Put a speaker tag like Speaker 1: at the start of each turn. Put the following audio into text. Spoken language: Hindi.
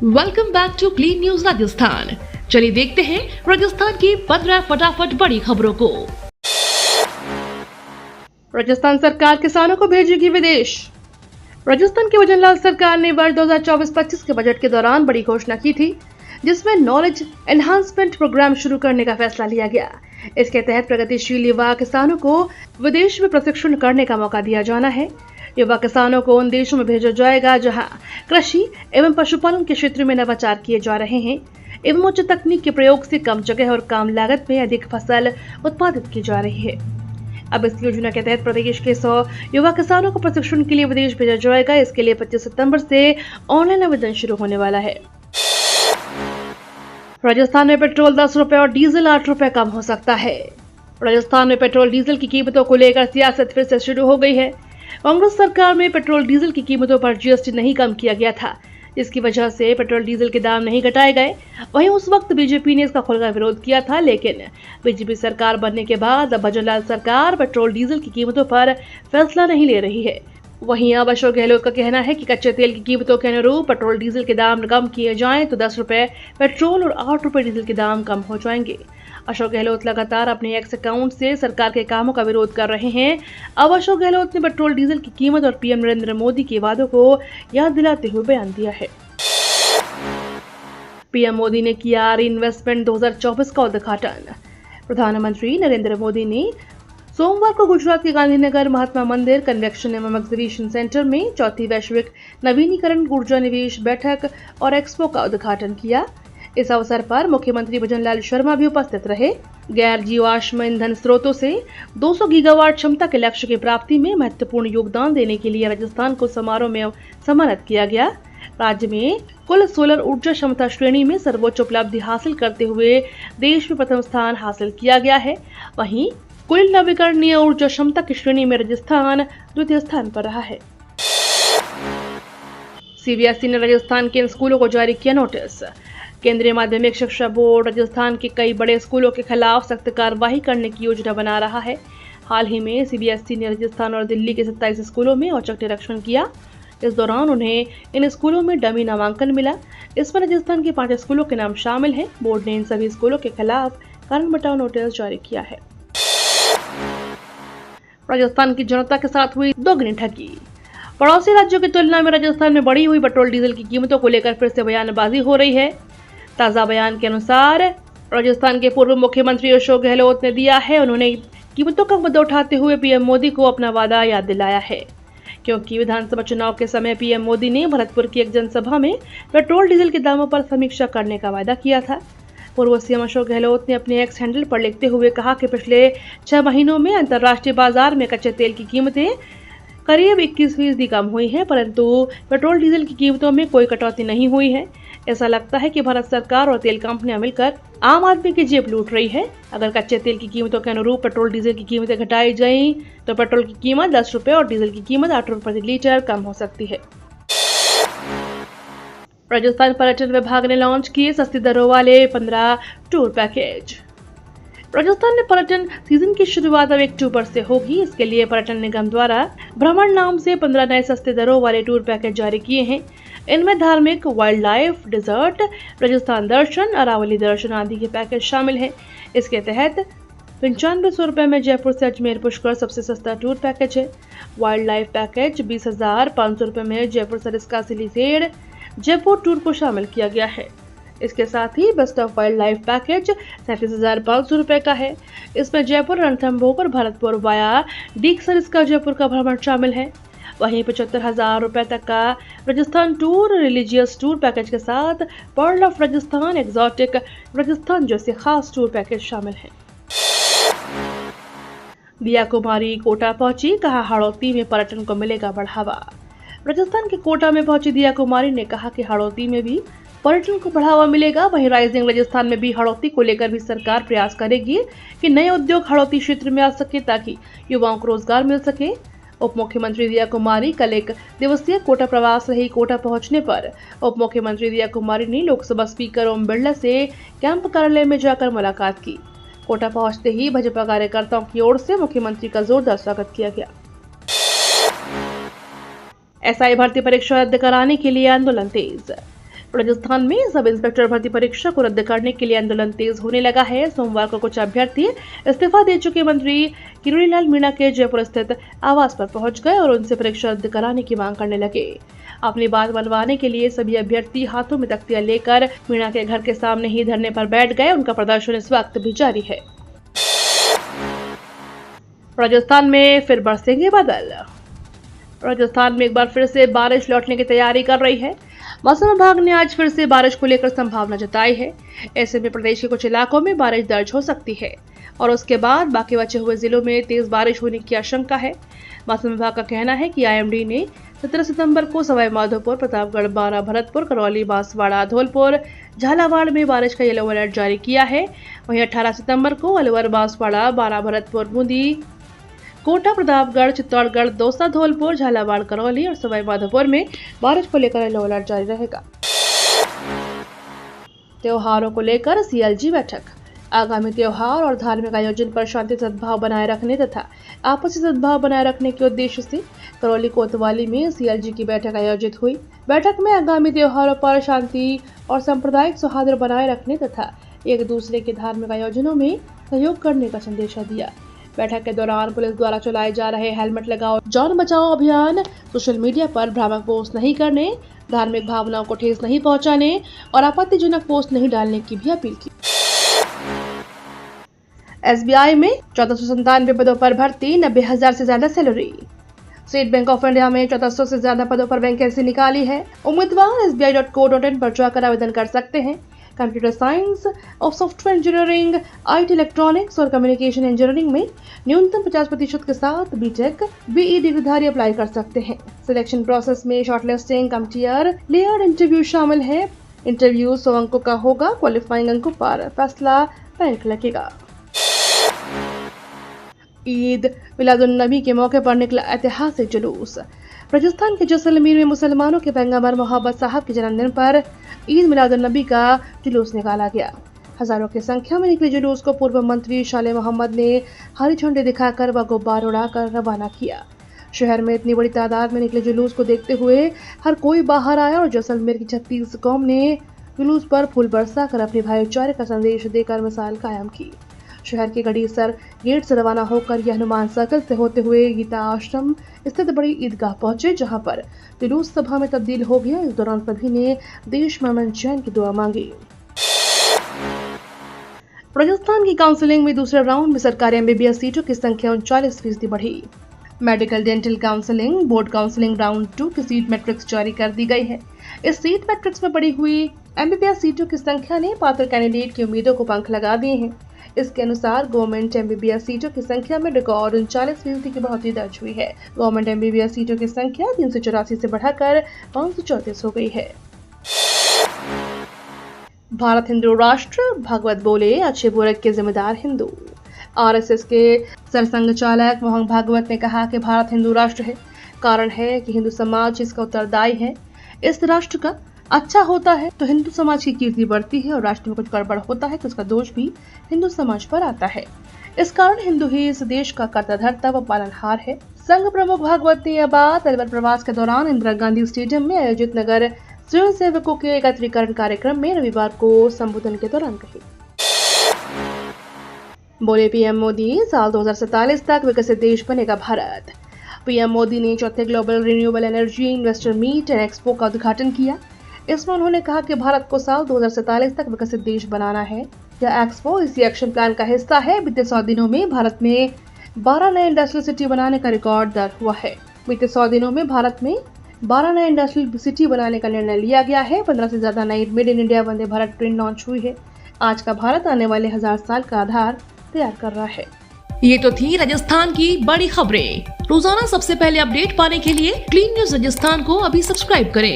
Speaker 1: Welcome back to clean news Rajasthan. चलिए देखते हैं राजस्थान की 15 फटाफट बड़ी खबरों को। राजस्थान सरकार किसानों को भेजेगी विदेश। राजस्थान की भजनलाल सरकार ने वर्ष 2024-25 के बजट के दौरान बड़ी घोषणा की थी, जिसमें नॉलेज एनहांसमेंट प्रोग्राम शुरू करने का फैसला लिया गया। इसके तहत प्रगतिशील युवा किसानों को विदेश में प्रशिक्षण करने का मौका दिया जाना है। युवा किसानों को उन देशों में भेजा जाएगा जहां कृषि एवं पशुपालन के क्षेत्र में नवाचार किए जा रहे हैं एवं उच्च तकनीक के प्रयोग से कम जगह और कम लागत में अधिक फसल उत्पादित की जा रही है। अब इस योजना के तहत प्रदेश के 100 युवा किसानों को प्रशिक्षण के लिए विदेश भेजा जाएगा। इसके लिए 25 सितंबर से ऑनलाइन आवेदन शुरू होने वाला है। राजस्थान में पेट्रोल 10 रुपए और डीजल 8 रुपए कम हो सकता है। राजस्थान में पेट्रोल डीजल की कीमतों को लेकर सियासत फिर से शुरू हो गई है। कांग्रेस सरकार में पेट्रोल डीजल की कीमतों पर जीएसटी नहीं कम किया गया था, जिसकी वजह से पेट्रोल डीजल के दाम नहीं घटाए गए। वहीं उस वक्त बीजेपी ने इसका खुलकर विरोध किया था, लेकिन बीजेपी सरकार बनने के बाद अब भजनलाल सरकार पेट्रोल डीजल की कीमतों पर फैसला नहीं ले रही है। वहीं अब अशोक गहलोत का कहना है कि कच्चे तेल की कीमतों के अनुरूप पेट्रोल डीजल के दाम कम किए जाएं तो 10 रुपए पेट्रोल और 8 रुपए डीजल के दाम कम हो जाएंगे। अशोक गहलोत लगातार अपने एक्स अकाउंट से सरकार के कामों का विरोध कर रहे हैं। अब अशोक गहलोत ने पेट्रोल डीजल की कीमत और पीएम नरेंद्र मोदी के वादों को याद दिलाते हुए बयान दिया है। पीएम मोदी ने किया रीइन्वेस्टमेंट 2024 का उद्घाटन। प्रधानमंत्री नरेंद्र मोदी ने सोमवार को गुजरात के गांधीनगर महात्मा मंदिर कन्वेंशन एवं एग्जीबिशन सेंटर में चौथी वैश्विक नवीनीकरण ऊर्जा निवेश बैठक और एक्सपो का उद्घाटन किया। इस अवसर पर मुख्यमंत्री भजनलाल शर्मा भी उपस्थित रहे। गैर जीवाश्म ईंधन स्रोतों से 200 गीगावाट क्षमता के लक्ष्य की प्राप्ति में महत्वपूर्ण योगदान देने के लिए राजस्थान को समारोह में सम्मानित किया गया। राज्य में कुल सोलर ऊर्जा क्षमता श्रेणी में सर्वोच्च उपलब्धि हासिल करते हुए देश में प्रथम स्थान हासिल किया गया है। वहीं कुल नवीकरणीय ऊर्जा क्षमता की श्रेणी में राजस्थान द्वितीय स्थान पर रहा है। सीबीएसई ने राजस्थान के स्कूलों को जारी किया नोटिस। केंद्रीय माध्यमिक शिक्षा बोर्ड राजस्थान के कई बड़े स्कूलों के खिलाफ सख्त कार्रवाई करने की योजना बना रहा है। हाल ही में सीबीएसई ने राजस्थान और दिल्ली के 27 स्कूलों में औचक निरीक्षण किया। इस दौरान उन्हें इन स्कूलों में डमी नामांकन मिला। इसमें राजस्थान के 5 स्कूलों के नाम शामिल हैं। बोर्ड ने इन सभी स्कूलों के खिलाफ कारण बताओ नोटिस जारी किया है। राजस्थान की जनता के साथ हुई दोगुनी ठगी। पड़ोसी राज्यों की तुलना में राजस्थान में बढ़ी हुई पेट्रोल डीजल की कीमतों को लेकर फिर से बयानबाजी हो रही है। ताजा बयान के अनुसार राजस्थान के पूर्व मुख्यमंत्री अशोक गहलोत ने दिया है। उन्होंने कीमतों का मुद्दा उठाते हुए पीएम मोदी को अपना वादा याद दिलाया है, क्योंकि विधानसभा चुनाव के समय पीएम मोदी ने भरतपुर की एक जनसभा में पेट्रोल डीजल के दामों पर समीक्षा करने का वादा किया था। पूर्व सीएम अशोक गहलोत ने अपने एक्स हैंडल पर लिखते हुए कहा कि पिछले 6 महीनों में अंतर्राष्ट्रीय बाजार में कच्चे तेल की कीमतें करीब 21% कम हुई है, परंतु पेट्रोल डीजल की कीमतों में कोई कटौती नहीं हुई है। ऐसा लगता है कि भारत सरकार और तेल कंपनियां मिलकर आम आदमी की जेब लूट रही है। अगर कच्चे तेल की कीमतों के अनुरूप पेट्रोल डीजल की कीमतें घटाई जाएं तो पेट्रोल की कीमत 10 रुपए और डीजल की कीमत 8 रुपए प्रति लीटर कम हो सकती है। राजस्थान पर्यटन विभाग ने लॉन्च किए सस्ती दरों वाले 15 टूर पैकेज। राजस्थान में पर्यटन सीजन की शुरुआत अब 1 अक्टूबर से होगी। इसके लिए पर्यटन निगम द्वारा भ्रमण नाम से 15 नए सस्ते दरों वाले टूर पैकेज जारी किए हैं। इनमें धार्मिक, वाइल्ड लाइफ, डिजर्ट, राजस्थान दर्शन, अरावली दर्शन आदि के पैकेज शामिल हैं। इसके तहत 9500 रुपए में जयपुर से अजमेर पुष्कर सबसे सस्ता टूर पैकेज है। वाइल्ड लाइफ पैकेज 20,500 रुपए में जयपुर सरिस्का सिलीसेड जयपुर टूर को शामिल किया गया है। इसके साथ ही best of wild life package 37,500 रुपए का है। इसमें जयपुर, रणथंभौर और भरतपुर वाया डीक सरिस्का जयपुर का भ्रमण शामिल है। वहीं 75,000 रुपए तक का Rajasthan tour, religious tour package के साथ pearl of Rajasthan, exotic Rajasthan जैसे खास टूर पैकेज शामिल हैं। दिया कुमारी कोटा पहुंची, कहा हाड़ौती में पर्यटन को मिलेगा बढ़ावा। राजस्थान के कोटा में पहुंची दिया कुमारी ने कहा कि हाड़ौती में भी पर्यटन को बढ़ावा मिलेगा। वहीं राइजिंग राजस्थान में भी हाड़ौती को लेकर भी सरकार प्रयास करेगी कि नए उद्योग हाड़ौती क्षेत्र में आ सके ताकि युवाओं को रोजगार मिल सके। उप मुख्यमंत्री दिया कुमारी कल 1 दिवसीय कोटा प्रवास रही। कोटा पहुंचने पर उप मुख्यमंत्री दिया कुमारी ने लोकसभा स्पीकर ओम बिरला से कैंप कार्यालय में जाकर मुलाकात की। कोटा पहुंचते ही भाजपा कार्यकर्ताओं की ओर से मुख्यमंत्री का जोरदार स्वागत किया गया। एसआई भर्ती परीक्षा रद्द कराने के लिए आंदोलन तेज। राजस्थान में सब इंस्पेक्टर भर्ती परीक्षा को रद्द करने के लिए आंदोलन तेज होने लगा है। सोमवार को कुछ अभ्यर्थी इस्तीफा दे चुके मंत्री किरोड़ीलाल मीणा के जयपुर स्थित आवास पर पहुंच गए और उनसे परीक्षा रद्द कराने की मांग करने लगे। अपनी बात मनवाने के लिए सभी अभ्यर्थी हाथों में तख्तियां लेकर मीणा के घर के सामने ही धरने पर बैठ गए। उनका प्रदर्शन इस वक्त भी जारी है। राजस्थान में फिर बरसेंगे बादल। राजस्थान में एक बार फिर से बारिश लौटने की तैयारी कर रही है। मौसम विभाग ने आज फिर से बारिश को लेकर संभावना जताई है। ऐसे में प्रदेश के कुछ इलाकों में बारिश दर्ज हो सकती है और उसके बाद बाकी बचे हुए जिलों में तेज बारिश होने की आशंका है। मौसम विभाग का कहना है कि IMD ने 17 सितंबर को सवाई माधोपुर, प्रतापगढ़, बारां, भरतपुर, करौली, बांसवाड़ा, धौलपुर, झालावाड़ में बारिश का येलो अलर्ट जारी किया है। वहीं 18 सितंबर को अलवर, बांसवाड़ा, बारां, भरतपुर, बूंदी, कोटा, प्रतापगढ़, चित्तौड़गढ़, दौसा, धौलपुर, झालावाड़, करौली और सवाई माधोपुर में बारिश को लेकर येलो अलर्ट जारी रहेगा। त्योहारों को लेकर CLG बैठक। आगामी त्योहार और धार्मिक आयोजन पर शांति सद्भाव बनाए रखने तथा आपसी सद्भाव बनाए रखने के उद्देश्य से करौली कोतवाली में CLG की बैठक आयोजित हुई। बैठक में आगामी त्योहारों पर शांति और सांप्रदायिक सौहार्द बनाए रखने तथा एक दूसरे के धार्मिक आयोजनों में सहयोग करने का संदेश दिया। बैठक के दौरान पुलिस द्वारा चलाए जा रहे हेलमेट लगाओ, जान बचाओ अभियान, सोशल मीडिया पर भ्रामक पोस्ट नहीं करने, धार्मिक भावनाओं को ठेस नहीं पहुंचाने और आपत्तिजनक पोस्ट नहीं डालने की भी अपील की। SBI में 1497 पदों पर भर्ती, 90,000 से ज्यादा salary. State bank of India में 1400 से ज्यादा पदों पर वैकेंसी निकाली है। उम्मीदवार sbi.co.in पर जाकर आवेदन कर सकते हैं। कंप्यूटर साइंस और सॉफ्टवेयर इंजीनियरिंग, IT इलेक्ट्रॉनिक्स और कम्युनिकेशन इंजीनियरिंग में न्यूनतम 50% के साथ BTech, BE डिग्रीधारी अप्लाई कर सकते हैं। सिलेक्शन प्रोसेस में शॉर्टलिस्टिंग, कम टियर, लेयर्ड इंटरव्यू शामिल है। इंटरव्यू 100 अंकों का होगा। क्वालिफाइंग अंकों पर फैसला बैंक लगेगा। ईद मिलादुन्नबी के मौके पर निकला ऐतिहासिक जुलूस। राजस्थान के जैसलमेर में मुसलमानों के पैगंबर मोहम्मद साहब के जन्मदिन पर ईद मिलादुन्नबी का जुलूस निकाला गया। हजारों की संख्या में निकले जुलूस को पूर्व मंत्री शाले मोहम्मद ने हरी झंडी दिखाकर व गुब्बारे उड़ाकर रवाना किया। शहर में इतनी बड़ी तादाद में निकले जुलूस को देखते हुए हर कोई बाहर आया और जैसलमेर की 36 कौम ने जुलूस पर फूल बरसाकर अपने भाईचारे का संदेश देकर मिसाल कायम की। शहर के गढ़ीसर गेट से रवाना होकर यह हनुमान सर्कल से होते हुए गीता आश्रम स्थित बड़ी ईदगाह पहुंचे, जहां पर जुलूस सभा में तब्दील हो गया। इस दौरान सभी ने देश में अमन चैन की दुआ मांगी। राजस्थान की काउंसलिंग में दूसरे राउंड में सरकारी MBBS सीटों की संख्या 39% बढ़ी। Medical dental counselling board counselling round 2 की सीट मैट्रिक्स जारी कर दी गई है। इस सीट मैट्रिक्स में बढ़ी हुई MBBS सीटों की संख्या ने पात्र कैंडिडेट की उम्मीदों को पंख लगा दिए हैं। इसके अनुसार गवर्नमेंट MBBS सीटों की संख्या में रिकॉर्ड 39% की बढ़ोतरी दर्ज हुई है। गवर्नमेंट MBBS सीटों की संख्या 384 से बढ़कर 534 हो गई है। भारत हिंदू राष्ट्र, भागवत बोले अच्छे बुरे के जिम्मेदार हिंदू। RSS के सरसंघ चालक मोहन भागवत ने कहा कि भारत हिंदू राष्ट्र है। कारण है कि हिंदू समाज इसका उत्तरदायी है। इस राष्ट्र का अच्छा होता है तो हिंदू समाज की कीर्ति बढ़ती है और राष्ट्र में कुछ गड़बड़ होता है तो उसका दोष भी हिंदू समाज पर आता है। इस कारण हिंदू ही इस देश का कर्ता धर्ता व पालनहार है। संघ प्रमुख भागवत ने यह बात अलवर प्रवास के दौरान इंदिरा गांधी स्टेडियम में आयोजित नगर स्वयं सेवकों के एकत्रीकरण कार्यक्रम में रविवार को संबोधन के दौरान कही। बोले PM मोदी, साल 2047 तक विकसित देश बनेगा भारत। PM मोदी ने चौथे global renewable energy investor meet and expo का उद्घाटन किया। इसमें उन्होंने कहा कि भारत को साल 2047 तक विकसित देश बनाना है। यह एक्सपो इसी एक्शन प्लान का हिस्सा है। बीते 100 दिनों में भारत में 12 नए इंडस्ट्रियल सिटी बनाने का रिकॉर्ड दर्ज हुआ है। बीते 100 दिनों में भारत में 12 नए इंडस्ट्रियल सिटी बनाने का निर्णय लिया गया है। 15 से ज्यादा नई made in India Vande Bharat train launch हुई है। आज का भारत आने वाले 1000 साल का आधार तैयार कर रहा है।
Speaker 2: ये तो थी राजस्थान की बड़ी खबरें। रोजाना सबसे पहले अपडेट पाने के लिए क्लीन न्यूज राजस्थान को अभी सब्सक्राइब करें।